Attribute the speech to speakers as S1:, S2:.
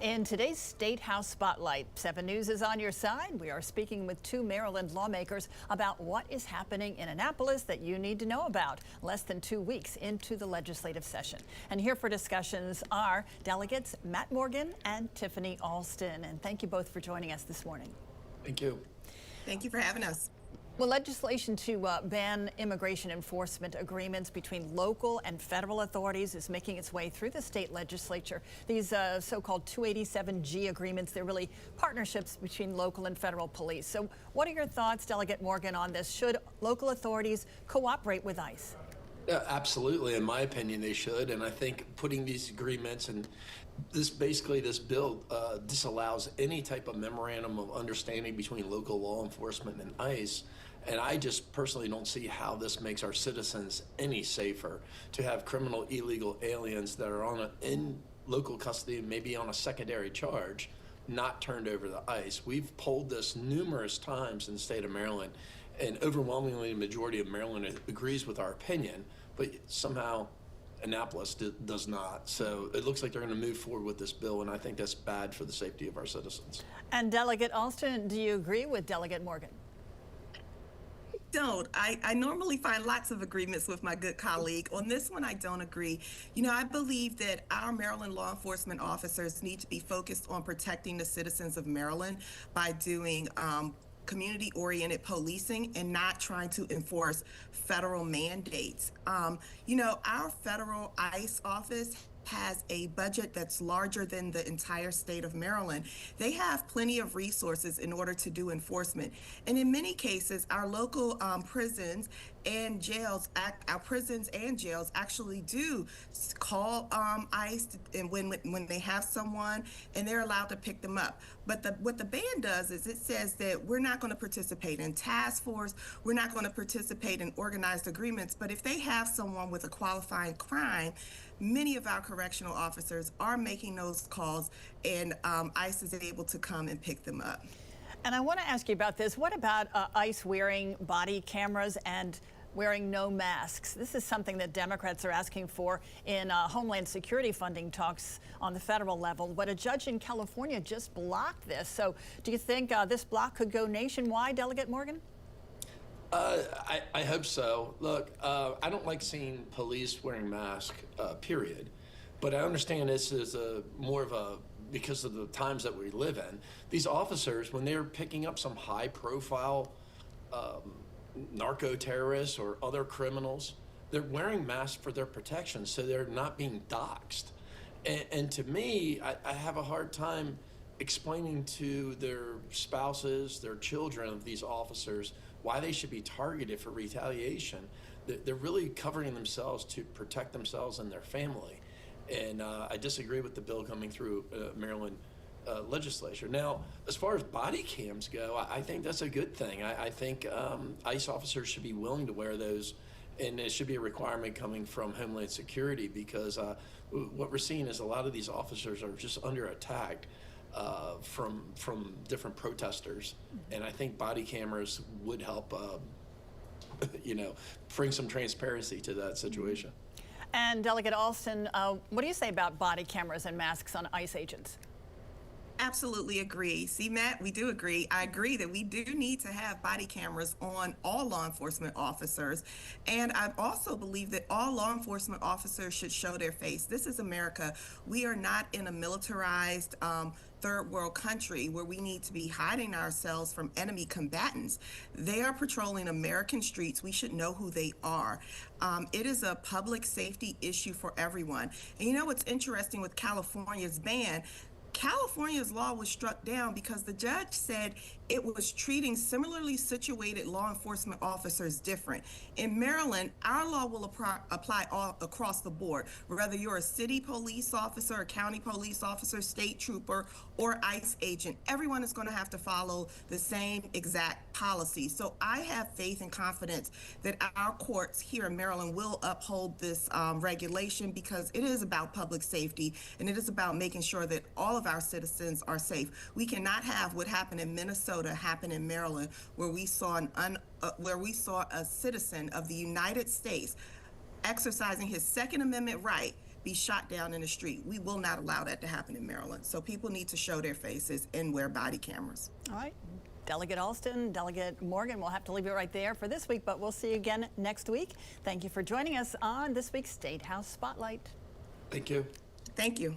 S1: In today's State House Spotlight, 7 News is on your side. We are speaking with 2 Maryland lawmakers about what is happening in Annapolis that you need to know about less than 2 weeks into the legislative session. And here for discussions are delegates Matt Morgan and Tiffany Alston. And thank you both for joining us this morning.
S2: Thank you.
S3: Thank you for having us.
S1: Well, legislation to ban immigration enforcement agreements between local and federal authorities is making its way through the state legislature. These so-called 287G agreements, they're really partnerships between local and federal police. So what are your thoughts, Delegate Morgan, on this? Should local authorities cooperate with ICE?
S2: Absolutely. In my opinion, they should. And I think putting these agreements and this bill disallows any type of memorandum of understanding between local law enforcement and ICE. And I just personally don't see how this makes our citizens any safer to have criminal illegal aliens that are in local custody, maybe on a secondary charge, not turned over to ICE. We've polled this numerous times in the state of Maryland, and overwhelmingly the majority of Maryland agrees with our opinion, but somehow Annapolis does not. So it looks like they're going to move forward with this bill, and I think that's bad for the safety of our citizens.
S1: And Delegate Alston, do you agree with Delegate Morgan?
S3: I normally find lots of agreements with my good colleague. On this one, I don't agree. You know, I believe that our Maryland law enforcement officers need to be focused on protecting the citizens of Maryland by doing community-oriented policing and not trying to enforce federal mandates. You know, our federal ICE office has a budget that's larger than the entire state of Maryland. They have plenty of resources in order to do enforcement. And in many cases, our local prisons and jails, actually do call ICE and when they have someone, and they're allowed to pick them up. But what the ban does is it says that we're not going to participate in task force, we're not going to participate in organized agreements, but if they have someone with a qualifying crime, many of our correctional officers are making those calls, and ICE is able to come and pick them up.
S1: And I want to ask you about this. What about ICE wearing body cameras and wearing no masks? This is something that Democrats are asking for in Homeland Security funding talks on the federal level, but a judge in California just blocked this. So do you think this block could go nationwide, Delegate Morgan?
S2: I hope so. Look, I don't like seeing police wearing masks, period. But I understand this is more of a, because of the times that we live in, these officers, when they're picking up some high-profile narco-terrorists or other criminals, they're wearing masks for their protection, so they're not being doxxed. And to me, I have a hard time explaining to their spouses, their children of these officers, why they should be targeted for retaliation. They're really covering themselves to protect themselves and their family. And I disagree with the bill coming through Maryland legislature. Now, as far as body cams go, I think that's a good thing. I think ICE officers should be willing to wear those, and it should be a requirement coming from Homeland Security, because what we're seeing is a lot of these officers are just under attack from different protesters, and I think body cameras would help, you know, bring some transparency to that situation.
S1: And Delegate Alston, what do you say about body cameras and masks on ICE agents?
S3: Absolutely agree. See, Matt, we do agree. I agree that we do need to have body cameras on all law enforcement officers. And I also believe that all law enforcement officers should show their face. This is America. We are not in a militarized third world country where we need to be hiding ourselves from enemy combatants. They are patrolling American streets. We should know who they are. It is a public safety issue for everyone. And you know what's interesting with California's ban? California's law was struck down because the judge said it was treating similarly situated law enforcement officers different. In Maryland, our law will apply all across the board, whether you're a city police officer, a county police officer, state trooper, or ICE agent. Everyone is going to have to follow the same exact policy. So I have faith and confidence that our courts here in Maryland will uphold this regulation, because it is about public safety, and it is about making sure that all of our citizens are safe. We cannot have what happened in Minnesota happen in Maryland, where we saw a citizen of the United States exercising his Second Amendment right be shot down in the street. We will not allow that to happen in Maryland. So people need to show their faces and wear body cameras.
S1: All right. Delegate Alston, Delegate Morgan, we'll have to leave it right there for this week, but we'll see you again next week. Thank you for joining us on this week's State House Spotlight.
S2: Thank you.
S3: Thank you.